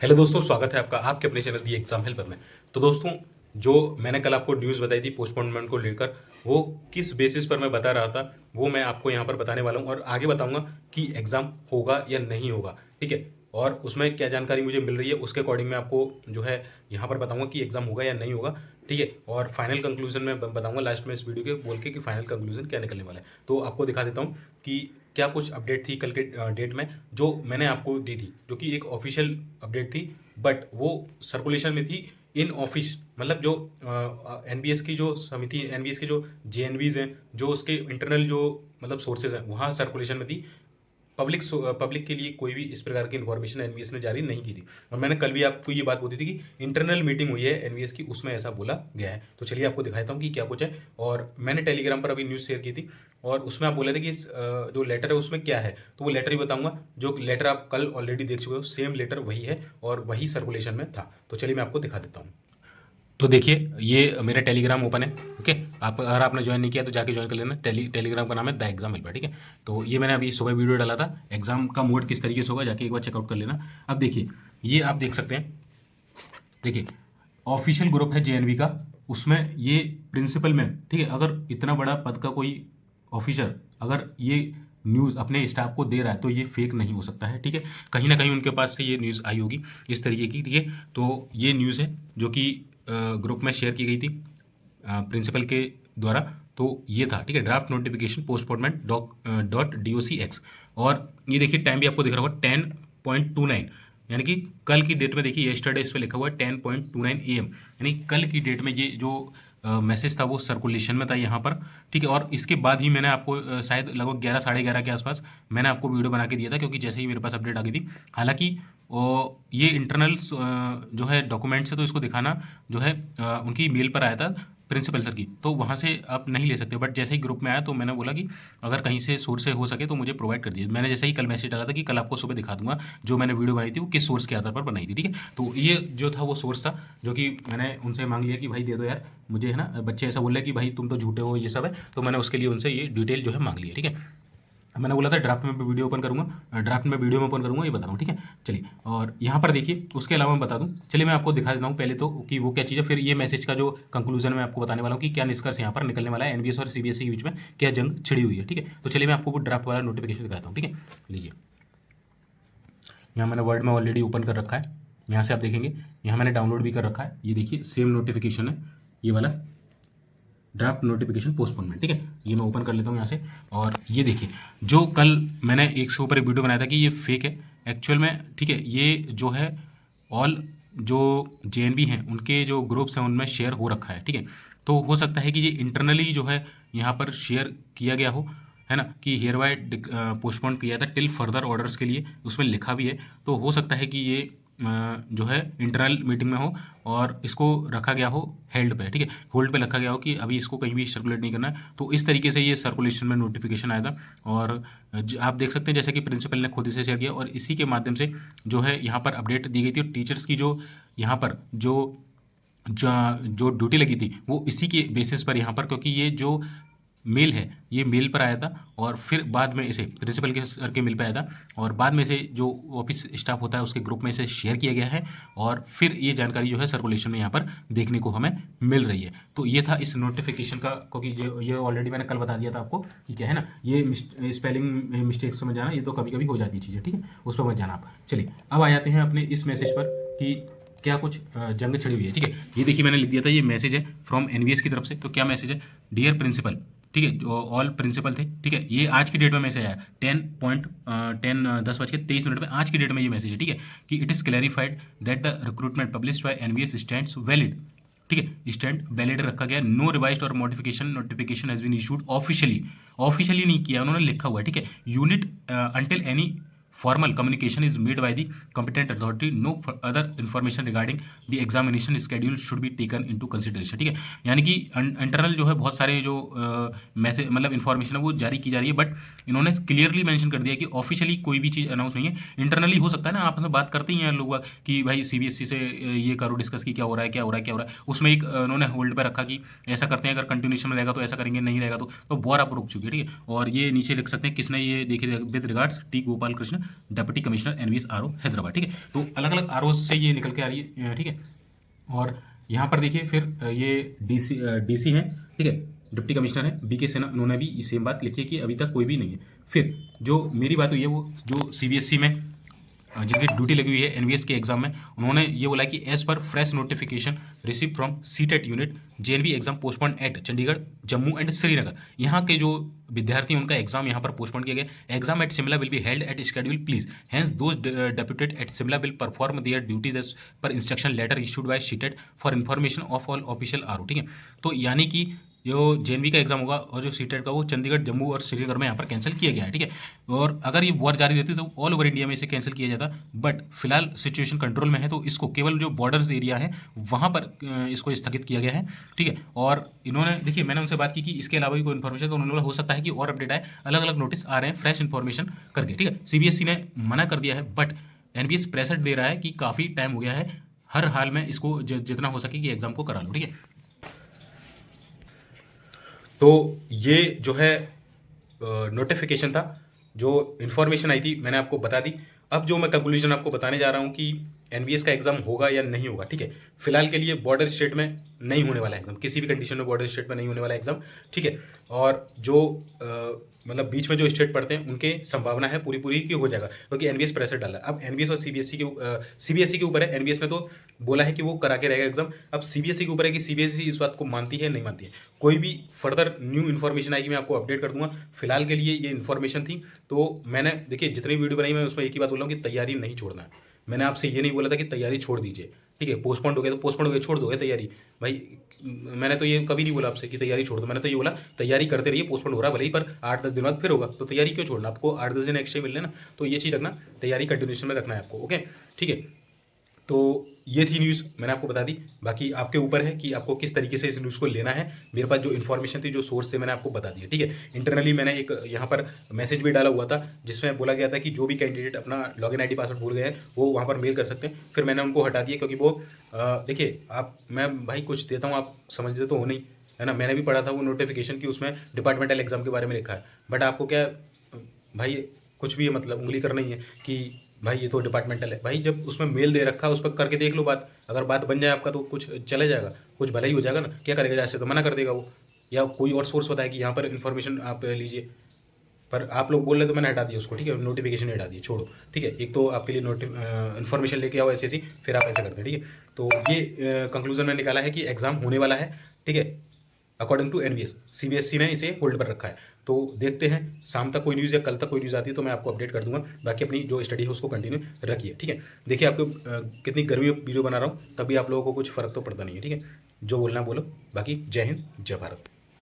Hello दोस्तों, स्वागत है आपका आपके अपने चैनल दी एग्जाम हेल्पर में। तो दोस्तों, जो मैंने कल आपको न्यूज़ बताई थी पोस्टपोनमेंट को लेकर, वो किस बेसिस पर मैं बता रहा था वो मैं आपको यहाँ पर बताने वाला हूँ और आगे बताऊंगा कि एग्ज़ाम होगा या नहीं होगा। ठीक है, और उसमें क्या जानकारी मुझे मिल रही है उसके अकॉर्डिंग मैं आपको जो है यहाँ पर बताऊंगा कि एग्ज़ाम होगा या नहीं होगा। ठीक है, और फाइनल कंक्लूजन में बताऊंगा लास्ट में इस वीडियो के बोल के कि फाइनल कंक्लूजन क्या निकलने वाला है। तो आपको दिखा देता हूँ कि क्या कुछ अपडेट थी कल के डेट में जो मैंने आपको दी थी, जो कि एक ऑफिशियल अपडेट थी, बट वो सर्कुलेशन में थी इन ऑफिस। मतलब जो एनबीएस की जो समिति, एनबीएस के जो जेएनबीज हैं, जो उसके इंटरनल जो मतलब सोर्सेज हैं, वहाँ सर्कुलेशन में थी। पब्लिक के लिए कोई भी इस प्रकार की इन्फॉर्मेशन एनवीएस ने जारी नहीं की थी। और मैंने कल भी आपको ये बात बोली थी कि इंटरनल मीटिंग हुई है एनवीएस की, उसमें ऐसा बोला गया है। तो चलिए आपको दिखाता हूँ कि क्या कुछ है। और मैंने टेलीग्राम पर अभी न्यूज़ शेयर की थी और उसमें आप बोले थे कि जो लेटर है उसमें क्या है, तो वो लेटर ही बताऊंगा। जो लेटर आप कल ऑलरेडी देख चुके हो, सेम लेटर वही है और वही सर्कुलेशन में था। तो चलिए मैं आपको दिखा देता हूँ। तो देखिए, ये मेरा टेलीग्राम ओपन है। ओके, आप अगर आपने ज्वाइन नहीं किया तो जाके ज्वाइन कर लेना। टेलीग्राम का नाम है द एग्जाम हेल्पर। ठीक है, तो ये मैंने अभी सुबह वीडियो डाला था, एग्जाम का मोड किस तरीके से होगा, जाके एक बार चेकआउट कर लेना। अब देखिए, ये आप देख सकते हैं। देखिए, ऑफिशियल ग्रुप है जेएनवी का, उसमें ये प्रिंसिपल में, ठीक है, अगर इतना बड़ा पद का कोई ऑफिसर अगर ये न्यूज़ अपने स्टाफ को दे रहा है तो ये फेक नहीं हो सकता है। ठीक है, कहीं ना कहीं उनके पास से ये न्यूज़ आई होगी इस तरीके की। ठीक है, तो ये न्यूज़ है जो कि ग्रुप में शेयर की गई थी प्रिंसिपल के द्वारा। तो ये था, ठीक है, ड्राफ्ट नोटिफिकेशन पोस्टपोनमेंट .doc.x। और ये देखिए, टाइम भी आपको दिख रहा होगा 10:29, यानी कि कल की डेट में। देखिए येस्टरडे इस पर लिखा हुआ है 10:29 AM, यानी कल की डेट में ये जो मैसेज था वो सर्कुलेशन में था यहाँ पर। ठीक है, और इसके बाद ही मैंने आपको शायद लगभग 11 साढ़े 11 के आसपास मैंने आपको वीडियो बना के दिया था, क्योंकि जैसे ही मेरे पास अपडेट आ गई थी। हालांकि ये इंटरनल जो है डॉक्यूमेंट्स है, तो इसको दिखाना जो है उनकी मेल पर आया था प्रिंसिपल सर की, तो वहाँ से आप नहीं ले सकते। बट जैसे ही ग्रुप में आया तो मैंने बोला कि अगर कहीं से सोर्स से हो सके तो मुझे प्रोवाइड कर दीजिए। मैंने जैसे ही कल मैसेज डाला था कि कल आपको सुबह दिखा दूंगा जो मैंने वीडियो बनाई थी वो किस सोर्स के आधार पर बनाई थी। ठीक है, तो ये जो था वो सोर्स था जो कि मैंने उनसे मांग लिया कि भाई दे दो यार मुझे, है ना। बच्चे ऐसा बोल रहे कि भाई तुम तो झूठे हो, ये सब है। तो मैंने उसके लिए उनसे ये डिटेल जो है मांग लिया। ठीक है, मैंने बोला था ड्राफ्ट में वीडियो ओपन करूंगा, ड्राफ्ट में वीडियो में ओपन करूंगा, ये बता रहा हूँ। ठीक है, चलिए, और यहाँ पर देखिए, उसके अलावा मैं बता दूं, चलिए मैं आपको दिखा देता हूँ पहले तो कि वो क्या चीज़ है, फिर ये मैसेज का जो कंक्लूजन मैं आपको बताने वाला हूँ कि क्या निष्कर्ष यहाँ पर निकलने वाला है, एनबीएस और सीबीएसई के बीच में क्या जंग छिड़ी हुई है। ठीक है, तो चलिए मैं आपको वो ड्राफ्ट वाला नोटिफिकेशन दिखाता हूँ। ठीक है, लीजिए, यहाँ मैंने वर्ड में ऑलरेडी ओपन कर रखा है। यहाँ से आप देखेंगे, यहाँ मैंने डाउनलोड भी कर रखा है। ये देखिए, सेम नोटिफिकेशन है ये वाला, ड्राफ्ट नोटिफिकेशन पोस्टपोनमेंट। ठीक है, ये मैं ओपन कर लेता हूँ यहाँ से। और ये देखिए, जो कल मैंने एक से ऊपर एक वीडियो बनाया था कि ये फेक है एक्चुअल में। ठीक है, ये जो है ऑल जो जेएनबी हैं उनके जो ग्रुप्स हैं उनमें शेयर हो रखा है। ठीक है, तो हो सकता है कि ये इंटरनली जो है यहाँ पर शेयर किया गया हो, है ना, कि हेयर बाय पोस्टपोन किया था टिल फर्दर ऑर्डर्स के लिए, उसमें लिखा भी है। तो हो सकता है कि ये जो है इंटरनल मीटिंग में हो और इसको रखा गया हो हेल्ड पे। ठीक है, होल्ड पे रखा गया हो कि अभी इसको कहीं भी सर्कुलेट नहीं करना है। तो इस तरीके से ये सर्कुलेशन में नोटिफिकेशन आया था। और आप देख सकते हैं जैसे कि प्रिंसिपल ने खुद इसे शेयर किया और इसी के माध्यम से जो है यहाँ पर अपडेट दी गई थी। और टीचर्स की जो यहाँ पर जो ड्यूटी लगी थी वो इसी के बेसिस पर यहाँ पर, क्योंकि ये जो मेल है ये मेल पर आया था और फिर बाद में इसे प्रिंसिपल के सर के मेल पे आया था और बाद में से जो ऑफिस स्टाफ होता है उसके ग्रुप में इसे शेयर किया गया है और फिर ये जानकारी जो है सर्कुलेशन में यहाँ पर देखने को हमें मिल रही है। तो ये था इस नोटिफिकेशन का, क्योंकि ये ऑलरेडी मैंने कल बता दिया था आपको कि क्या है ना, ये स्पेलिंग मिस्टेक्स में जाना, ये तो कभी कभी हो जाती है चीज़ें। ठीक है, उस पर मत जाना आप। चलिए, अब आ जाते हैं अपने इस मैसेज पर कि क्या कुछ जंग छिड़ी हुई है। ठीक है, ये देखिए मैंने लिख दिया था, ये मैसेज है फ्रॉम एनवीएस की तरफ से। तो क्या मैसेज है, डियर प्रिंसिपल। ठीक है, जो ऑल प्रिंसिपल थे। ठीक है, ये आज की डेट में मैसेज आया 10:23 में आज की डेट में ये मैसेज है। ठीक है, कि it is clarified that the recruitment published by NVS stands valid. ठीक है, स्टैंड वैलिड रखा गया। नो रिवाइज्ड और modification notification has been issued officially. Officially नहीं किया उन्होंने, लिखा हुआ है। ठीक है, unit until any formal communication is made by the competent authority, no other information regarding the examination schedule should be taken into consideration। ठीक है, यानी कि इंटरनल जो है बहुत सारे जो मैसेज मतलब इन्फॉर्मेशन है वो जारी की जा रही है, बट इन्होंने क्लियरली मेंशन कर दिया कि ऑफिशियली कोई भी चीज़ अनाउंस नहीं है। इंटरनली हो सकता है ना, आपस में बात करते ही हैं लोग कि भाई सीबीएसई से ये करो डिस्कस की क्या हो रहा है क्या हो रहा है क्या हो रहा है। उसमें एक उन्होंने होल्ड पे रखा कि ऐसा करते हैं, अगर कंटिन्यूशन में रहेगा तो ऐसा करेंगे, नहीं रहेगा तो बोर आप रुक चुके। ठीक है, और ये नीचे लिख सकते हैं किसने ये देखिए, with regards T Gopal Krishna deputy commissioner NVS RO Hyderabad. ठीक है, तो अलग अलग आरओ से ये निकल के आ रही है। ठीक है, और यहाँ पर देखिए फिर ये डीसी हैं, ठीक है, डिप्टी कमिश्नर हैं बीके सिन्हा, उन्होंने भी सेम बात लिखी है कि अभी तक कोई भी नहीं है। फिर जो मेरी बात हुई है वो जो सीबीएसई में जिनकी ड्यूटी लगी हुई है एनवीएस के एग्जाम में, उन्होंने ये बोला कि as per fresh notification receive from CTET unit JNV exam postpone at Chandigarh Jammu and Srinagar. यहाँ के जो विद्यार्थी हैं उनका एग्जाम यहाँ पर पोस्टपोन किया गया। Exam at Shimla will be held at schedule please, hence those deputed at Shimla will perform their duties as per instruction letter issued by CTET for information of all official RO. ठीक है, तो यानी कि जो जेएनवी का exam होगा और जो सीटेट का वो चंडीगढ़ जम्मू और श्रीनगर में यहाँ पर कैंसिल किया गया है। ठीक है, और अगर ये वॉर जारी रहती तो ऑल ओवर इंडिया में इसे कैंसिल किया जाता, बट फिलहाल सिचुएशन कंट्रोल में है तो इसको केवल जो बॉर्डर्स एरिया है वहाँ पर इसको स्थगित किया गया है। ठीक है, और इन्होंने देखिए मैंने उनसे बात की कि इसके अलावा भी कोई इन्फॉर्मेशन, तो उन्होंने बोला हो सकता है कि और अपडेट आए, अलग अलग नोटिस आ रहे हैं फ्रेश इन्फॉर्मेशन करके। ठीक है, सीबीएसई ने मना कर दिया है, बट एनवीएस प्रेशर दे रहा है कि काफ़ी टाइम हो गया है, हर हाल में इसको जितना हो सके कि एग्जाम को करा लो। ठीक है, तो ये जो है नोटिफिकेशन था, जो इन्फॉर्मेशन आई थी मैंने आपको बता दी। अब जो मैं कंक्लूजन आपको बताने जा रहा हूँ कि एनवीएस का एग्जाम होगा या नहीं होगा। ठीक है, फिलहाल के लिए बॉर्डर स्टेट में नहीं होने वाला एग्जाम, किसी भी कंडीशन में बॉर्डर स्टेट में नहीं होने वाला एग्जाम। ठीक है, और जो मतलब बीच में जो स्टेट पड़ते हैं उनके संभावना है पूरी पूरी की हो जाएगा, क्योंकि एनवीएस प्रेशर डाला। अब एनवीएस और सीबीएसई के ऊपर है। एनवीएस ने तो बोला है कि वो करा के रहेगा एग्जाम, अब सीबीएसई के ऊपर है कि सीबीएसई इस बात को मानती है नहीं मानती है। कोई भी फर्दर न्यू इन्फॉर्मेशन आएगी मैं आपको अपडेट कर दूंगा। फिलहाल के लिए ये इन्फॉर्मेशन थी, तो मैंने देखिए जितनी वीडियो बनाई मैं उसमें एक ही बात बोल रहा हूँ कि तैयारी नहीं छोड़ना है। मैंने आपसे ये नहीं बोला था कि तैयारी छोड़ दीजिए। ठीक है, पोस्टपोन हो गया तो पोस्टपोन हो गया, छोड़ दोगे तैयारी भाई। मैंने तो ये कभी नहीं बोला आपसे कि तैयारी छोड़ दो, मैंने तो ये बोला तैयारी करते रहिए, पोस्टपोन हो रहा है भले ही पर 8-10 दिन बाद फिर होगा, तो तैयारी क्यों छोड़ना, आपको 8-10 दिन एक्स्ट्रा मिल रहे ना, तो ये चीज़ रखना, तैयारी कंटिन्यूशन में रखना है आपको। ओके, ठीक है, तो ये थी न्यूज़ मैंने आपको बता दी। बाकी आपके ऊपर है कि आपको किस तरीके से इस न्यूज़ को लेना है। मेरे पास जो इन्फॉर्मेशन थी, जो सोर्स से मैंने आपको बता दिया। ठीक है, इंटरनली मैंने एक यहाँ पर मैसेज भी डाला हुआ था जिसमें बोला गया था कि जो भी कैंडिडेट अपना लॉगिन आईडी पासवर्ड भूल गए हैं वो वहाँ पर मेल कर सकते हैं। फिर मैंने उनको हटा दिया, क्योंकि वो देखिए मैं भाई कुछ देता हूँ, आप समझते तो हो नहीं, है ना। मैंने भी पढ़ा था वो नोटिफिकेशन की, उसमें डिपार्टमेंटल एग्जाम के बारे में लिखा है, बट आपको क्या भाई कुछ भी मतलब उंगली करना ही है कि भाई ये तो डिपार्टमेंटल है। भाई जब उसमें मेल दे रखा है उस पर करके देख लो बात, अगर बात बन जाए आपका तो कुछ चले जाएगा, कुछ भला ही हो जाएगा ना। क्या करेगा, जैसे तो मना कर देगा वो, या कोई और सोर्स बताया कि यहाँ पर इन्फॉर्मेशन आप लीजिए, पर आप लोग बोल रहे तो मैंने हटा दिया उसको। ठीक है, नोटिफिकेशन हटा दिए, छोड़ो। ठीक है, एक तो आपके लिए इन्फॉर्मेशन लेके आओ ऐसी, फिर आप ऐसे करते हैं। ठीक है, तो ये कंक्लूजन में निकाला है कि एग्जाम होने वाला है। ठीक है, अकॉर्डिंग टू एनवीएस, सीबीएसई ने इसे होल्ड पर रखा है। तो देखते हैं शाम तक कोई न्यूज़ या कल तक कोई न्यूज़ आती है तो मैं आपको अपडेट कर दूंगा। बाकी अपनी जो स्टडी है उसको कंटिन्यू रखिए। ठीक है, देखिए आपको कितनी गर्मी वीडियो बना रहा हूँ, तभी आप लोगों को कुछ फ़र्क तो पड़ता नहीं है। ठीक है, जो बोलना बोलो, बाकी जय हिंद जय भारत।